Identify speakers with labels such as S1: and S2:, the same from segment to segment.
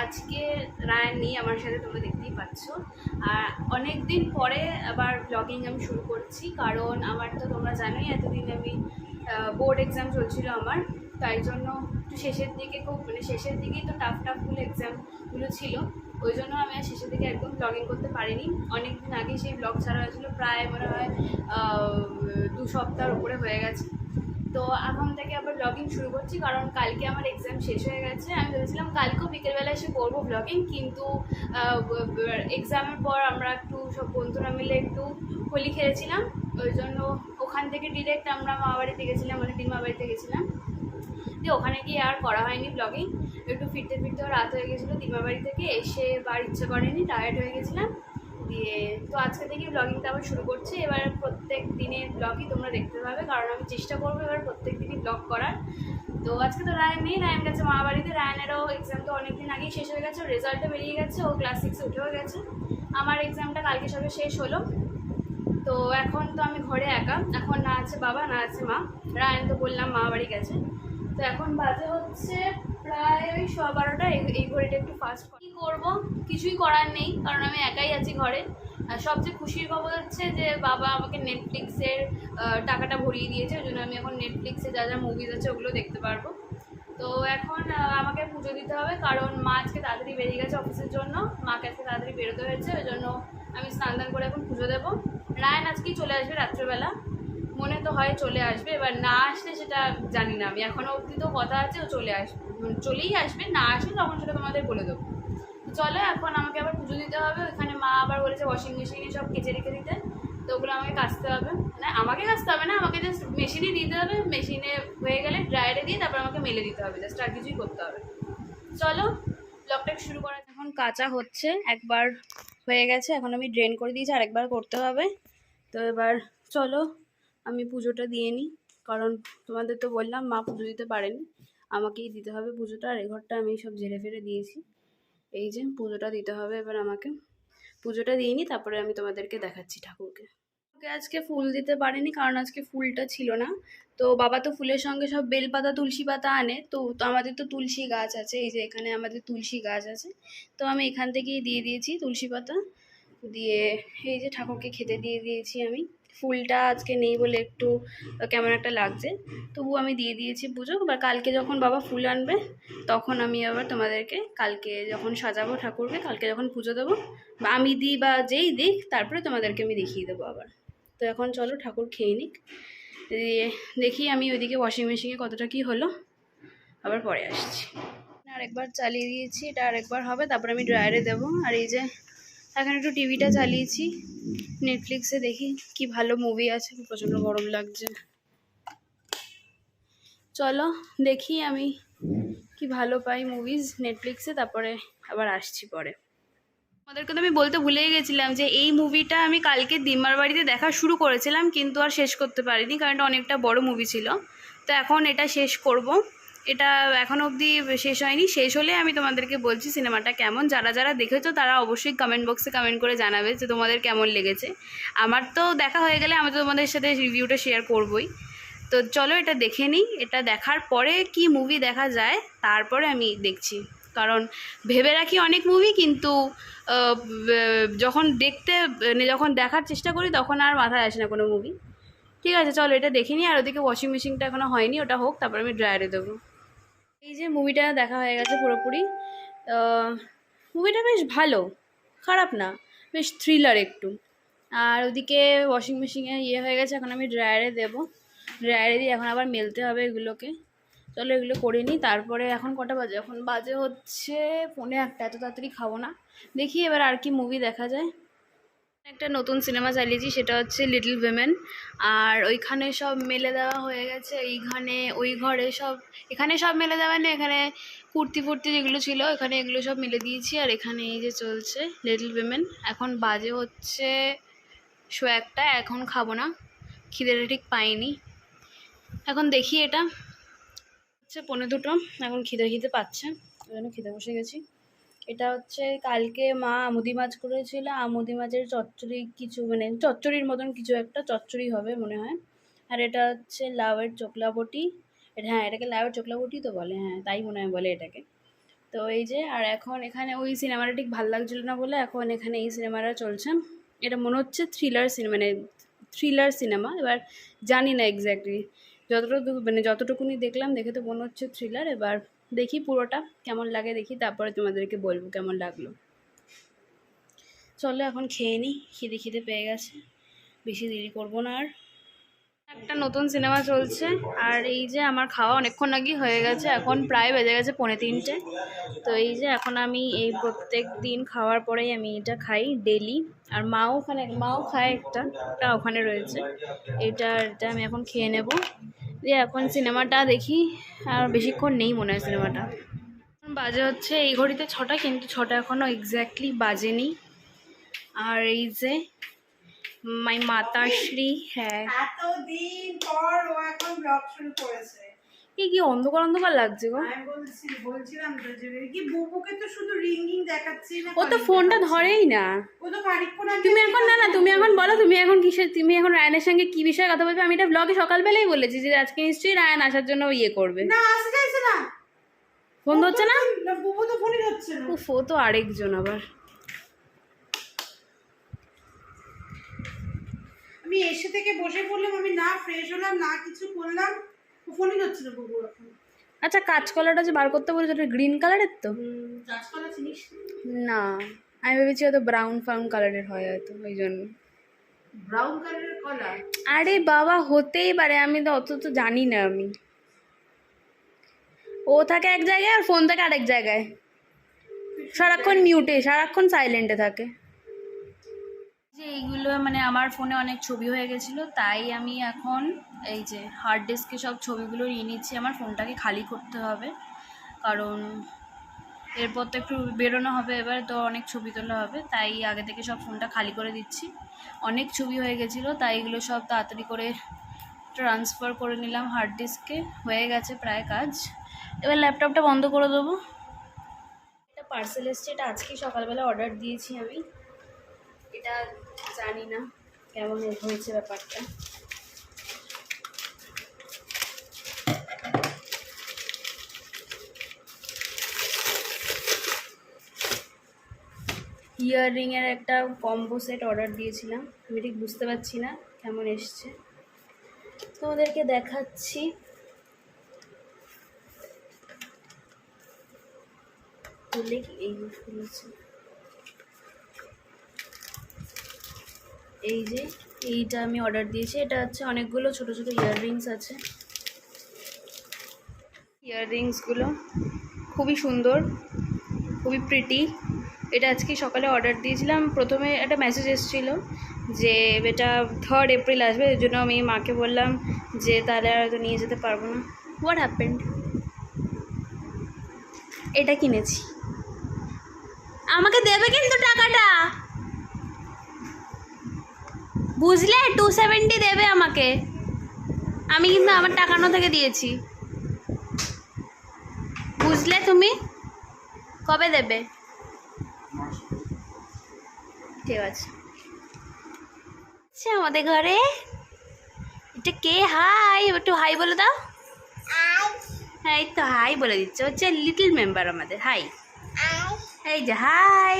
S1: আজকে রায়ান নেই আমার সাথে, তোমরা দেখতেই পাচ্ছ। আর অনেক দিন পরে আবার ব্লগিং আমি শুরু করছি, কারণ আমার তো তোমরা জানোই এতদিন আমি বোর্ড এক্সাম চলছিল আমার, তাই জন্য একটু শেষের দিকে খুব শেষের দিকেই তো টাফগুলো এক্সামগুলো ছিল, ওই জন্য আমি আর শেষের দিকে একদম ব্লগিং করতে পারিনি। অনেক দিন আগে সেই ব্লগ ছাড়া হয়েছিল, প্রায় মনে হয় 2 সপ্তাহের উপরে হয়ে গেছে। তো এখন থেকে আবার ব্লগিং শুরু করছি, কারণ কালকে আমার এক্সাম শেষ হয়ে গেছে। আমি ভেবেছিলাম কালকেও বিকেলবেলা এসে করবো ব্লগিং, কিন্তু এক্সামের পর আমরা একটু সব বন্ধুরা মিলে একটু হোলি খেলেছিলাম, ওই জন্য ওখান থেকে ডিরেক্ট আমরা মামাবাড়িতে গেছিলাম, মানে মামাবাড়িতে গেছিলাম, দিয়ে ওখানে গিয়ে আর করা হয়নি ব্লগিং। একটু ফিরতে ফিরতেও রাত হয়ে গেছিলো, দিমাবাড়ি থেকে এসে বার ইচ্ছে করেনি, টায়ার্ড হয়ে গেছিলাম। দিয়ে তো আজকে থেকে ব্লগিংটা আবার শুরু করছি। এবার প্রত্যেক দিনের ব্লগই তোমরা দেখতে পাবে, কারণ আমি চেষ্টা করবো এবার প্রত্যেক দিনই ব্লগ করার। তো আজকে তো রায়ান নেই, রায়ান গেছে মা বাড়িতে। রায়ানেরও এক্সাম তো অনেকদিন আগেই শেষ হয়ে গেছে, রেজাল্টটা বেরিয়ে গেছে, ও ক্লাস 6-এ উঠেও গেছে। আমার এক্সামটা কালকে সবে শেষ হলো। তো এখন তো আমি ঘরে একা, এখন না আছে বাবা না আছে মা, রায়ান তো বললাম মা বাড়ি গেছে। তো এখন বাজে হচ্ছে প্রায় ওই 12:30। এই ঘড়িটা একটু ফাস্ট। কী করবো, কিছুই করার নেই, কারণ আমি একাই আছি ঘরে। আর সবচেয়ে খুশির খবর হচ্ছে যে বাবা আমাকে নেটফ্লিক্সের টাকাটা ভরিয়ে দিয়েছে, ওই জন্য আমি এখন নেটফ্লিক্সে যা যা মুভিজ আছে ওগুলো দেখতে পারবো। তো এখন আমাকে পুজো দিতে হবে, কারণ মা আজকে তাড়াতাড়ি বেরিয়ে গেছে অফিসের জন্য, মাকে আজকে তাড়াতাড়ি বেরোতে হয়েছে, ওই জন্য আমি স্নান দান করে এখন পুজো দেবো। রায়ান আজকেই চলে আসবে রাত্রেবেলা, মনে তো হয় চলে আসবে, এবার না আসলে সেটা জানি না। আমি এখনও অবধি তো কথা আছে ও চলে আসবে, চলেই আসবে, না আসলে তখন সেটা তোমাদের বলে দেবো। চলো এখন আমাকে আবার পুজো দিতে হবে। ওখানে মা আবার বলেছে ওয়াশিং মেশিনে সব কেচে রেখে দিতে, তো ওগুলো আমাকে কাচতে হবে। না আমাকে কাচতে হবে না, আমাকে জাস্ট মেশিনে দিতে হবে, মেশিনে হয়ে গেলে ড্রায়ারে দিয়ে তারপর আমাকে মেলে দিতে হবে, জাস্ট আর কিছুই করতে হবে। চলো ব্লগটা শুরু করা। এখন কাঁচা হচ্ছে, একবার হয়ে গেছে, এখন আমি ড্রেন করে দিয়েছি, আরেকবার করতে হবে। তো এবার চলো আমি পুজোটা দিয়ে নিই, কারণ তোমাদের তো বললাম মা পুজো দিতে পারেনি, আমাকেই দিতে হবে পুজোটা। আর এই ঘরটা আমি সব ঝেড়ে ফেড়ে দিয়েছি, এই যে পুজোটা দিতে হবে এবার আমাকে। পুজোটা দিয়ে নিই, তারপরে আমি তোমাদেরকে দেখাচ্ছি ঠাকুরকে। ওকে আজকে ফুল দিতে পারেনি, কারণ আজকে ফুলটা ছিল না। তো বাবা তো ফুলের সঙ্গে সব বেলপাতা তুলসী পাতা আনে, তো তো আমাদের তো তুলসী গাছ আছে, এই যে এখানে আমাদের তুলসী গাছ আছে, তো আমি এখান থেকেই দিয়ে দিয়েছি তুলসী পাতা দিয়ে। এই যে ঠাকুরকে খেতে দিয়ে দিয়েছি আমি। ফুলটা আজকে নেই বলে একটু কেমন একটা লাগছে, তবু আমি দিয়ে দিয়েছি পুজো। এবার কালকে যখন বাবা ফুল আনবে তখন আমি আবার তোমাদেরকে, কালকে যখন সাজাবো ঠাকুরকে, কালকে যখন পুজো দেবো বা আমি দিই বা যেই দিক, তারপরে তোমাদেরকে আমি দেখিয়ে দেবো আবার। তো এখন চলো ঠাকুর খেয়ে নিক, দিয়ে দেখি আমি ওইদিকে ওয়াশিং মেশিনে কতটা কি হলো, আবার পরে আসছি। আরেকবার চালিয়ে দিয়েছি, এটা আরেকবার হবে, তারপর আমি ড্রায়ারে দেবো। আর এই যে এখন একটু টিভিটা চালিয়েছি, নেটফ্লিক্সে দেখি কি ভালো মুভি আছে, প্রচণ্ড গরম লাগছে। চলো দেখি আমি কি ভালো পাই মুভিজ নেটফ্লিক্সে, তারপরে আবার আসছি পরে। আমাদেরকে তো আমি বলতে ভুলেই গেছিলাম যে এই মুভিটা আমি কালকে দিমার বাড়িতে দেখা শুরু করেছিলাম, কিন্তু আর শেষ করতে পারিনি, কারণ এটা অনেকটা বড় মুভি ছিল। তো এখন এটা শেষ করব, এটা এখন অবধি শেষ হয়নি, শেষ হলে আমি তোমাদেরকে বলছি সিনেমাটা কেমন। যারা যারা দেখেছো তারা অবশ্যই কমেন্ট বক্সে কমেন্ট করে জানাবে যে তোমাদের কেমন লেগেছে। আমার তো দেখা হয়ে গেলে আমি তো তোমাদের সাথে রিভিউটা শেয়ার করবই। তো চলো এটা দেখে নিই, এটা দেখার পরে কি মুভি দেখা যায় তারপরে আমি দেখছি, কারণ ভেবে রাখি অনেক মুভি, কিন্তু যখন যখন দেখার চেষ্টা করি তখন আর মাথায় আসে না কোনো মুভি। ঠিক আছে চলো এটা দেখে নিই। আর ওদিকে ওয়াশিং মেশিনটা এখনও হয়নি, ওটা হোক তারপর আমি ড্রায়ারে দেবো। এই যে মুভিটা দেখা হয়ে গেছে পুরোপুরি। মুভিটা বেশ ভালো, খারাপ না, বেশ থ্রিলার একটু। আর ওদিকে ওয়াশিং মেশিনে হয়ে গেছে, এখন আমি ড্রায়ারে দেবো। ড্রায়ারে দিয়ে এখন আবার মেলতে হবে এগুলোকে। চলো এগুলো করে নিই, তারপরে এখন কটা বাজে, এখন বাজে হচ্ছে 1:45, এত তাড়াতাড়ি খাবো না। দেখি এবার আর কি মুভি দেখা যায়। একটা নতুন সিনেমা চালিয়েছি, সেটা হচ্ছে লিটল উইমেন। আর ওইখানে সব মেলে দেওয়া হয়ে গেছে, এইখানে ওই ঘরে সব, এখানে সব মেলে দেওয়া নেই, এখানে কুর্তি ফুর্তি যেগুলো ছিল এখানে এগুলো সব মেলে দিয়েছি। আর এখানে এই যে চলছে লিটল উইমেন। এখন বাজে হচ্ছে 1:15, এখন খাবো না, খিদেটা ঠিক পাইনি। এখন দেখি এটা হচ্ছে 1:45, এখন খিদে পাচ্ছে, ওই জন্য খিদে বসে গেছি। এটা হচ্ছে কালকে মা আমুদি মাছ করেছিল, আমুদি মাছের চচ্চড়ি কিছু, মানে চচ্চড়ির মতন কিছু একটা, চচ্চড়ি হবে মনে হয়। আর এটা হচ্ছে লাউয়ের চোকলা বটি, এটা হ্যাঁ এটাকে লাউয়ের চোকলা বটি তো বলে, হ্যাঁ তাই মনে হয় বলে এটাকে। তো এই যে, আর এখন এখানে ওই সিনেমাটা ঠিক ভালো লাগছিল না বলে এখন এখানে এই সিনেমাটা চলছে। এটা মনে হচ্ছে থ্রিলার সিনেমা, মানে থ্রিলার সিনেমা। এবার জানি না এক্স্যাক্টলি, যতটুকুনি দেখলাম দেখে তো মনে হচ্ছে থ্রিলার। এবার দেখি পুরোটা কেমন লাগে, দেখি তারপরে তোমাদেরকে বলবো কেমন লাগলো। চলো এখন খেয়ে নিই, খিদে পেয়ে গেছে, বেশি দেরি করবো না আর। একটা নতুন সিনেমা চলছে, আর এই যে আমার খাওয়া অনেকক্ষণ আগেই হয়ে গেছে, এখন প্রায় বেজে গেছে 2:45। তো এই যে এখন আমি এই প্রত্যেক দিন খাওয়ার পরেই আমি এটা খাই ডেলি। আর মাও খায় একটা ওখানে রয়েছে, এটা আমি এখন খেয়ে নেব। দিয়ে এখন সিনেমাটা দেখি, আর বেশিক্ষণ নেই মনে হয় সিনেমাটা। বাজে হচ্ছে এই ঘড়িতে 6টা, কিন্তু 6টা এখনও এক্স্যাক্টলি বাজেনি। আর এই যে মাই মাতাশ্রী, হ্যাঁ
S2: এতদিন পর ও এখন ব্লগ শুরু করেছে।
S1: কি অন্ধকার লাগছে গো।
S2: আমি বলছিলাম তো যে কি বুবুকে তো শুধু রিংগিং দেখাচ্ছি না,
S1: ও তো ফোনটা ধরেই না।
S2: ও তো খানিকক্ষণ আগে
S1: তুমি এখন তুমি এখন বলো, তুমি এখন রায়নের সঙ্গে কি বিষয়ে কথা বলবে? আমি এটা ব্লগে সকালবেলাই বলেছি যে আজকে নিশ্চয়ই রায়ন আসার জন্য ইয়ে করবে।
S2: না, আসতে চাইছে না,
S1: ফোন ধরছে না।
S2: বুবু তো ফোনই ধরছে না।
S1: ও তো আরেকজন আবার।
S2: আমি এসে থেকে বসে পড়লাম, আমি না ফ্রেশ হলাম না কিছু করলাম, ও ফোনই ধরছে না বুবু এখন।
S1: আচ্ছা, কাঁচকলাটা যে বার করতে বলেছো, ওটা গ্রিন কালারের তো?
S2: কাঁচকলা চিনিস
S1: না, আমি ভেবেছি হয়তো ব্রাউন কালারের হয় হয়তো, ওই জন্য।
S2: ব্রাউন কালারের কলা?
S1: আরে বাবা, হতেই পারে, আমি তো অত তো জানি না। আমি ও থাকে এক জায়গায় আর ফোন থাকে আরেক জায়গায়, সারাক্ষণ মিউটে, সারাক্ষণ সাইলেন্টে থাকে। যে এইগুলো মানে আমার ফোনে অনেক ছবি হয়ে গেছিলো, তাই আমি এখন এই যে হার্ড ডিস্কে সব ছবিগুলো নিয়ে নিচ্ছি। আমার ফোনটাকে খালি করতে হবে, কারণ এরপর তো একটু বেরোনো হবে এবার, তো অনেক ছবি তোলা হবে, তাই আগে থেকে সব ফোনটা খালি করে দিচ্ছি। অনেক ছবি হয়ে গেছিলো, তাই এগুলো সব তাড়াতাড়ি করে ট্রান্সফার করে নিলাম হার্ড ডিস্কে। হয়ে গেছে প্রায় কাজ, এবার ল্যাপটপটা বন্ধ করে দেবো। এটা পার্সেল এসছে, এটা আজকেই সকালবেলা অর্ডার দিয়েছি আমি। এটা জানি না কেমন হয়েছে ব্যাপারটা। ইয়াররিংয়ের একটা কম্বো সেট অর্ডার দিয়েছিলাম, আমি ঠিক বুঝতে পারছি না কেমন এসছে, তোমাদেরকে দেখাচ্ছি। খুলে কি এই খুলেছে, এই যে এইটা আমি অর্ডার দিয়েছি। এটা হচ্ছে অনেকগুলো ছোট ছোট ইয়াররিংস আছে। ইয়াররিংসগুলো খুবই সুন্দর, খুবই প্রিটি। এটা আজকে সকালে অর্ডার দিয়েছিলাম। প্রথমে একটা মেসেজ এসেছিলো যে এটা 3rd এপ্রিল আসবে, এর জন্য আমি মাকে বললাম যে তাহলে আর তো নিয়ে যেতে পারবো না। হোয়াট হ্যাপেন্ড, এটা কিনেছি, আমাকে দেবে কিন্তু টাকাটা, বুঝলে? 270 দেবে আমাকে, আমি কিন্তু আমার টাকানো থেকে দিয়েছি, বুঝলে? তুমি কবে দেবে? ঠিক আছে। আচ্ছা, আমাদের ঘরে এটা কে? হাই, একটু হাই বলে দাও। হ্যাঁ, এই তো হাই বলে দিচ্ছে, হচ্ছে লিটল মেম্বার আমাদের। হাই, এই যে হাই।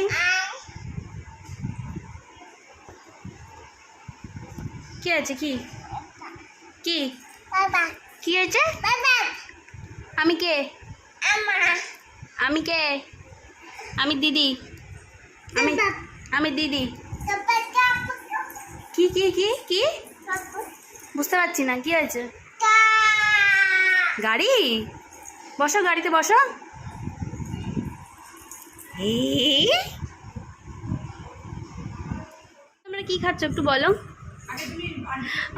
S1: কি আছে? কি কি কি হয়েছে? আমি কে? আমি কে? আমি দিদি, আমি দিদি। কি কি কি কি বুঝতে পারছি না, কি হয়েছে? গাড়ি? বসো, গাড়িতে বসো। তোমরা কি খাচ্ছ একটু বলো।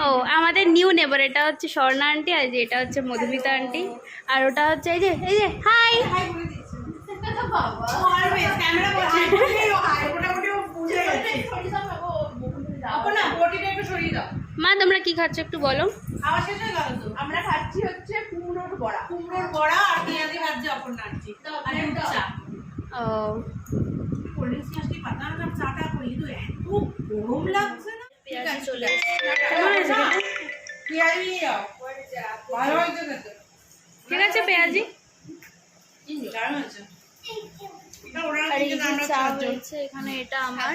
S1: ও, আমাদের নিউ নেবার, এটা হচ্ছে স্বর্ণা আন্টি, আর যে এটা হচ্ছে মধুমিতা আন্টি, আর ওটা হচ্ছে এই যে হাই। মা, তোমরা কি খাচ্ছ একটু বলো।
S2: আমরা খাচ্ছি হচ্ছে কুমড়োর বড়া আর পেঁয়াজি ভাজি অপর্ণা আনছি।
S1: ও,
S2: চাটা করি তো এত গরম লাগছে না।
S1: পেঁয়াজি চলে
S2: কেমন হয়েছে? পেঁয়াজি ভালো হয়েছে,
S1: ঠিক আছে। পেঁয়াজি
S2: দারুণ হয়েছে।
S1: আর এই যে চা হয়েছে এখানে, এটা আমার,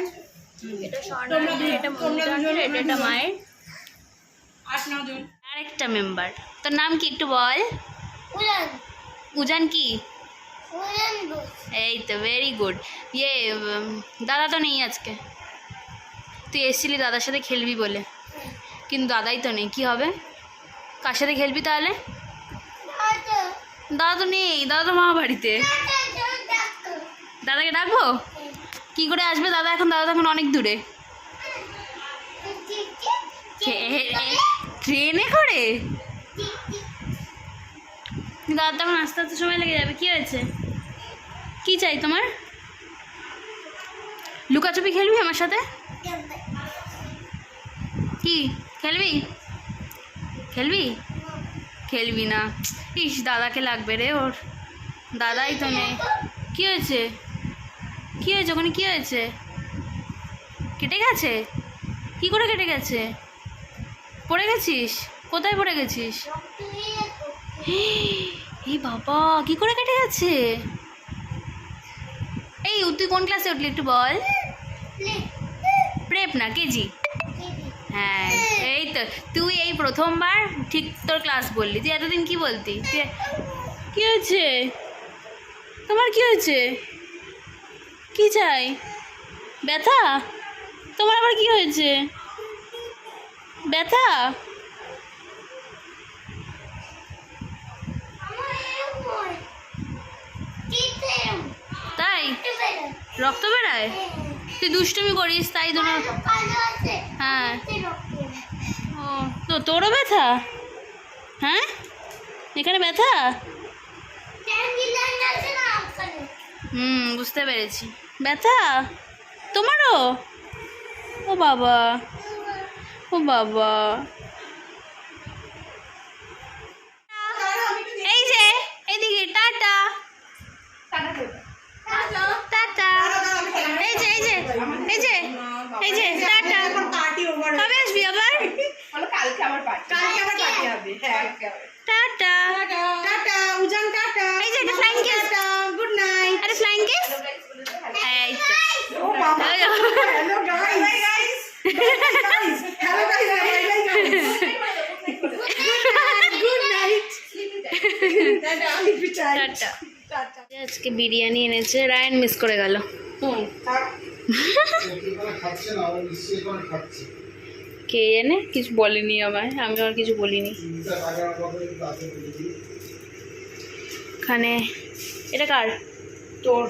S1: এটা স্বর্ণালী, এটা মন্দিরানির, এটা মায়ের।
S2: 8-9 জন।
S1: আরেকটা মেম্বার, তোর নাম কি একটু বল? উজান কি? এই তো, ভেরি গুড। দাদা তো নেই আজকে, তুই এসেছিলি দাদার সাথে খেলবি বলে, কিন্তু দাদাই তো নেই, কি হবে? কার সাথে খেলবি তাহলে? দাদা তো নেই, দাদা তো মা বাড়িতে। দাদাকে ডাকবো? কি করে আসবে দাদা এখন? দাদা তো এখন অনেক দূরে। ট্রেনে করে? দাদা তো এখন আস্তে আস্তে সময় লেগে যাবে। কি হয়েছে? কি চাই তোমার? লুকাচুপি খেলবি আমার সাথে? কি খেলবি? খেলবি? খেলবি না? ইস, দাদাকে লাগবে রে ওর, দাদাই তো নেই। কি হয়েছে? কি হয়েছে ওখানে? কি হয়েছে? কেটে গেছে? কি করে কেটে গেছে? পড়ে গেছিস? কোথায় পড়ে গেছিস? এই বাবা, কি করে কেটে গেছে? এই তুই কোন ক্লাসে উঠলি একটু বল? প্রেপ না, কেজি? হ্যাঁ, এই তো তুই এই প্রথমবার ঠিক তোর ক্লাস বললি। তুই এতদিন কি বলতি? কি হয়েছে তোমার? কি হয়েছে? কি চাই? ব্যথা? তোমার আবার কি হয়েছে? ব্যথা? তাই রক্ত বেড়ায়? তুই দুষ্টুমি করিস তাই জন্য। হ্যাঁ, ও তো তোরও ব্যথা? হ্যাঁ, এখানে ব্যথা? বুঝতে পেরেছি। ব্যথা তোমারও? ও বাবা, ও বাবা। এই যে এদিকে টাটা টাটা। এই যে এই যে এই যে এই যে টাটা। কবে আসবি আবার?
S2: কালকে আবার পার্টি হবে। হ্যাঁ,
S1: টাটা
S2: টাটা উজান, টাটা।
S1: এই যে একটা ফ্লাইং কিস।
S2: Good night.
S1: আরে ফ্লাইং কিস। এই তো।
S2: ও বাবা, hello guys. Hello guys. Good night. Tata. Tata.
S1: আজকে বিরিয়ানি এনেছে, রায়ন মিস করে গেল। কে জানে, কিছু বলেনি আমায়, আমি আর কিছু বলিনি। এখানে এটা কার?
S2: তোর।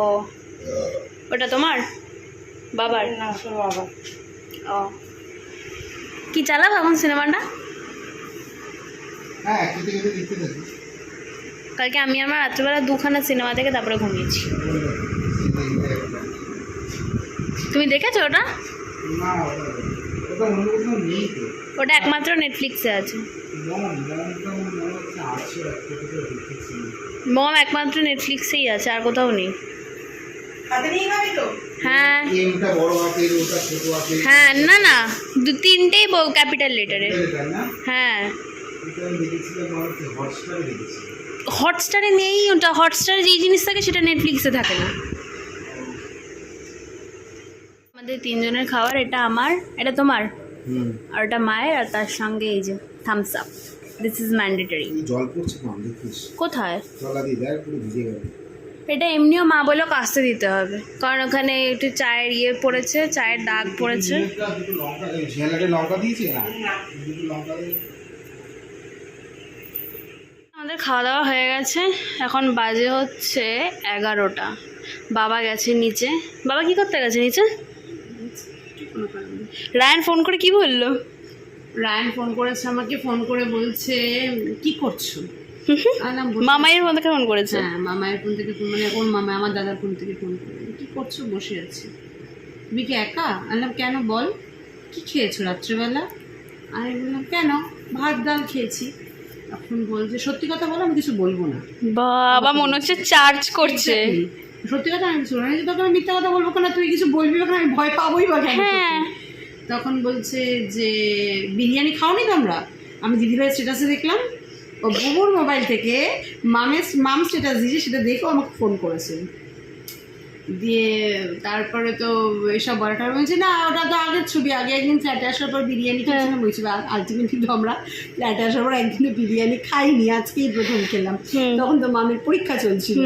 S1: ও, ওটা তোমার বাবার?
S2: না, তোর বাবা।
S1: ও, কি চালাবো এখন সিনেমাটা?
S3: হ্যাঁ, খেতে খেতে দেখতে থাকি।
S1: কালকে আমি আমার রাত্রিবেলা 2খানা সিনেমা দেখে তারপরে ঘুমিয়েছি। তুমি দেখেছো ওটা?
S3: না, ওটা অন্য কোথাও নেই তো।
S1: ওটা একমাত্র নেটফ্লিক্সে আছে। মম একমাত্র নেটফ্লিক্সেই আছে, আর কোথাও নেই।
S2: হাতে নিয়ে খাবি তো?
S1: হ্যাঁ
S3: ওটা বড় হাতের, ওটা ছোট হাতের।
S1: হ্যাঁ, না না, 2-3টেই ক্যাপিটাল লেটারের। হ্যাঁ,
S3: এটা আমি দেখেছিলাম, হটস্টারে দেখেছি।
S1: হটস্টারে নেই ওটা। হটস্টারে যেই জিনিস থাকে সেটা নেটফ্লিক্সে থাকে না। আমাদের 3জনের খাবার, এটা আমার, এটা তোমার, আর ওটা মায়ের, আর তার সঙ্গে এই যে Thums Up. This is mandatory.
S3: জল পড়ছে না, দেখিস
S1: কোথায়?
S3: জলা দিয়ে দেয়, পুরো ভিজে গেল।
S1: এটা এমনিও মা বলে কাস্তে দিতে হবে, কারণ ওখানে একটু চায়ের পড়েছে, চায়ের দাগ পড়েছে।
S3: দুটো লঙ্কা, ঝালাটে লঙ্কা দিয়েছে না, দুটো লঙ্কা দিয়ে।
S1: আমাদের খাওয়া দাওয়া হয়ে গেছে, এখন বাজে হচ্ছে 11টা। বাবা গেছে নিচে। বাবা কি করতে গেছে নিচে? রায়ন ফোন করে কি বললো?
S2: রায়ন ফোন করেছে আমাকে, ফোন করে বলছে কি করছো?
S1: মামাইয়ের ফোন থেকে ফোন করেছে।
S2: হ্যাঁ, মামায়ের ফোন থেকে ফোন, মানে ওর মামা আমার দাদার ফোন থেকে ফোন করে, কি করছো? বসে আছি। তুমি কি একা? আনলাম কেন বল, কি খেয়েছো রাত্রেবেলা? আমি বললাম কেন, ভাত ডাল খেয়েছি। এখন বলছে সত্যি কথা বলো, আমি কিছু বলবো না।
S1: বাবা মনে হচ্ছে চার্জ করছে।
S2: সত্যি কথা আমি কিছু, আমি তোকে মিথ্যা কথা বলবো কেন, তুই কিছু বলবি না, আমি ভয় পাবোই বা কেন?
S1: হ্যাঁ।
S2: তখন বলছে যে বিরিয়ানি খাওনি তোমরা? আমি দিদিভাইয়ের স্ট্যাটাসে দেখলাম, ও বুবুর মোবাইল থেকে মাম স্ট্যাটাস দিয়েছে, সেটা দেখেও আমাকে ফোন করেছে। দিয়ে তারপরে তো এসব বলাটা বলছি না ওটা তো আগের ছবি, আগে একদিন ফ্ল্যাটে আসার পর বিরিয়ানি খেয়েছিলাম বলছি, আলটিমেটলি তো আমরা ফ্ল্যাটে আসার পর একদিনও বিরিয়ানি খাইনি, আজকেই প্রথম খেলাম। তখন তো মামির পরীক্ষা চলছিল,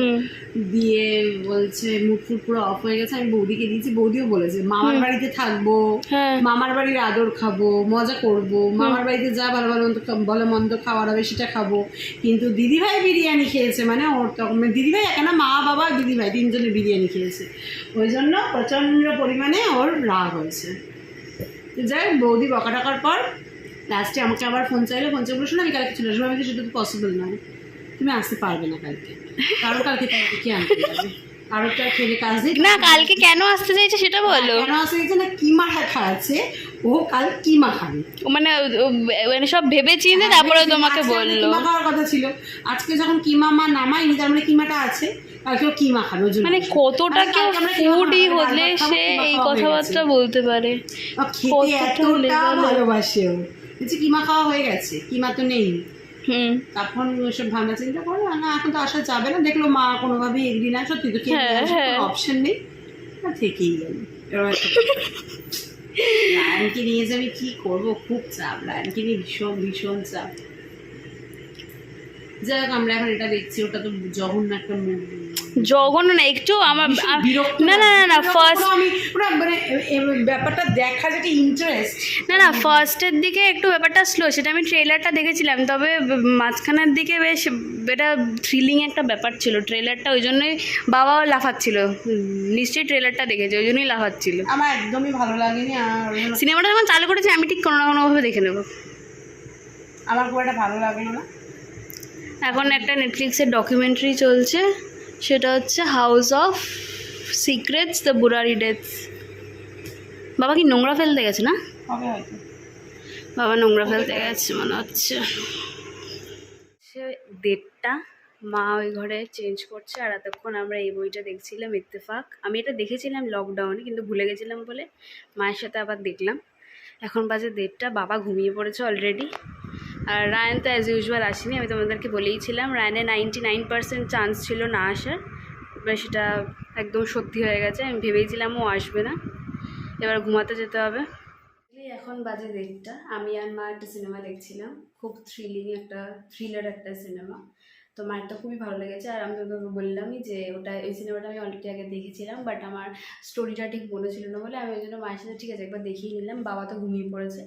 S2: দিয়ে বলছে মুখ ফুট পুরো অফ হয়ে গেছে। আমি বৌদিকে দিয়েছি, বৌদিও বলেছে মামার বাড়িতে থাকবো, মামার বাড়ির আদর খাবো, মজা করব, মামার বাড়িতে যা ভালো ভালো ভালো মন্দ খাওয়ার হবে সেটা খাবো। কিন্তু দিদিভাই বিরিয়ানি খেয়েছে, মানে ওর তখন দিদিভাই একা না, মা বাবা দিদিভাই তিনজনে বিরিয়ানি খেয়েছে, ওই জন্য প্রচণ্ড পরিমাণে ওর রাগ হয়েছে। যাই হোক, বৌদি বকা টাকার পর লাস্টে আমাকে আবার ফোন চাইলো, ফোন চাইলো শোনো আমি কালকে চলে আসবো। আমি সেটা তো পসিবল নয়, তুমি আসতে পারবে না কালকে, কারণ কালকে তোমাকে কি আনতে যাবে, কারোর তো আর খেলে কাজ নেই
S1: না। কালকে কেন আসতে চাইছে সেটা বলো।
S2: কেন আসতে চাইছে না, কিমা খাওয়াচ্ছে ও, কাল কিমা খাবে,
S1: মানে মানে সব ভেবে চিন্তে তারপরে তোমাকে বললো।
S2: কিমা খাওয়ার কথা ছিল, আজকে যখন কিমা মা নামায়নি তার মানে কিমাটা আছে, কালকে ও কিমা খাবে। ওই জন্য
S1: মানে কতটা কেউ ফুডি হলে সে এই কথাবার্তা বলতে পারে,
S2: খেতে এতটা ভালোবাসে ও, বলছি কিমা খাওয়া হয়ে গেছে, কিমা তো নেই। তখন ওইসব ভাবনা চিন্তা করো না, এখন তো আসা যাবে না, দেখলো মা কোনোভাবেই এগরি না, সত্যি তো অপশন নেই, থেকেই গেল। লায়নকে নিয়ে যে আমি কি করবো, খুব চাপ, লায়নকে নিয়ে ভীষণ ভীষণ চাপ। যাই হোক, আমরা এখন এটা দেখছি, ওটা তো জঘন্য একটা
S1: জঘন্য না একটু আমার
S2: বিরক্ত,
S1: না না না ফার্স্ট
S2: আমি মানে ব্যাপারটা দেখা যেটা ইন্টারেস্ট
S1: না না ফার্স্টের দিকে একটু ব্যাপারটা স্লো, সেটা আমি ট্রেলারটা দেখেছিলাম, তবে মাঝখানের দিকে বেশ এটা থ্রিলিং একটা ব্যাপার ছিল ট্রেলারটা, ওই জন্যই বাবাও লাফাচ্ছিল, নিশ্চয়ই ট্রেলারটা দেখেছে ওই জন্যই লাফাচ্ছিল।
S2: আমার একদমই ভালো লাগেনি, আর
S1: সিনেমাটা যখন চালু করেছে আমি ঠিক কোনো না কোনোভাবে দেখে নেবো,
S2: আমার খুব একটা ভালো লাগলো না।
S1: এখন একটা নেটফ্লিক্সের ডকুমেন্টারি চলছে, সেটা হচ্ছে house of secrets the Burari deaths. বাবা কি নোংরা ফেলতে গেছে না?
S2: হবে হয়তো,
S1: বাবা নোংরা ফেলতে গেছে মনে হচ্ছে। সে 1:30 মা ওই ঘরে চেঞ্জ করছে, আর এতক্ষণ আমরা এই বইটা দেখছিলাম ইত্তেফাক। আমি এটা দেখেছিলাম লকডাউনে, কিন্তু ভুলে গেছিলাম বলে মায়ের সাথে আবার দেখলাম। এখন বাজে 1:30, বাবা ঘুমিয়ে পড়েছে অলরেডি। আর রায়ান তো অ্যাজ ইউজুয়াল আসেনি, আমি তোমাদেরকে বলেইছিলাম রায়ানের 99% চান্স ছিল না আসার, এবার সেটা একদম সত্যি হয়ে গেছে। আমি ভেবেছিলাম ও আসবে না, এবার ঘুমাতে যেতে হবে। এখন বাজে 1:30, আমি আর মা একটা সিনেমা দেখছিলাম, খুব থ্রিলার একটা সিনেমা, তো মায়েরটা খুবই ভালো লেগেছে। আর আমি তোকে বললামই যে ওই সিনেমাটা আমি অলরেডি আগে দেখেছিলাম, বাট আমার স্টোরিটা ঠিক মনে ছিল না বলে আমি ওই জন্য মায়ের সাথে ঠিক আছে একবার দেখিয়ে নিলাম। বাবা তো ঘুমিয়ে পড়েছে।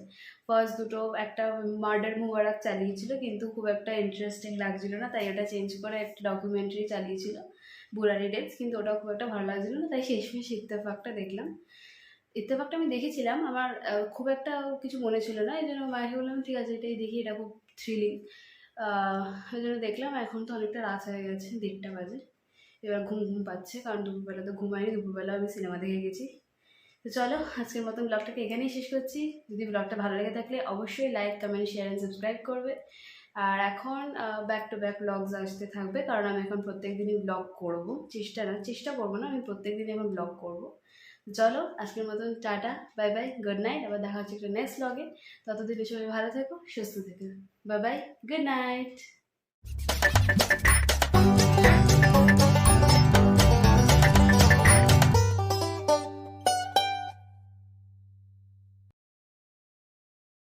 S1: ফার্স্ট দুটো একটা মার্ডার মুবারক চালিয়েছিল, কিন্তু খুব একটা ইন্টারেস্টিং লাগছিল না, তাই ওটা চেঞ্জ করে একটা ডকুমেন্টারি চালিয়েছিল বুরারি ডেথস, কিন্তু ওটাও খুব একটা ভালো লাগছিল না, তাই শেষমেশ ইত্তেফাকটা দেখলাম। ইত্তেফাকটা আমি দেখেছিলাম, আমার খুব একটা কিছু মনে ছিল না, এই জন্য মায়ের বললাম ঠিক আছে এটাই দেখি, এটা খুব থ্রিলিং, ওই জন্য দেখলাম। এখন তো অনেকটা রাত হয়ে গেছে, 1:30 বাজে, এবার ঘুম পাচ্ছে, কারণ দুপুরবেলা তো ঘুমাইনি, দুপুরবেলা আমি সিনেমা দেখে গেছি। তো চলো আজকের মতন ব্লগটাকে এখানেই শেষ করছি। যদি ব্লগটা ভালো লেগে থাকলে অবশ্যই like, comment, share and subscribe করবে। আর এখন ব্যাক টু ব্যাক ব্লগস আসতে থাকবে, কারণ আমি এখন প্রত্যেক দিনই ব্লগ করবো, চেষ্টা করবো না, আমি প্রত্যেক দিনই এখন ব্লগ করবো। চলো আজকের মতন tata, bye bye, good night. আবার দেখা হচ্ছে একটা নেক্সট ব্লগে, ততদিন সবাই ভালো থেকো, সুস্থ থেকো, বাই বাই, গুড নাইট।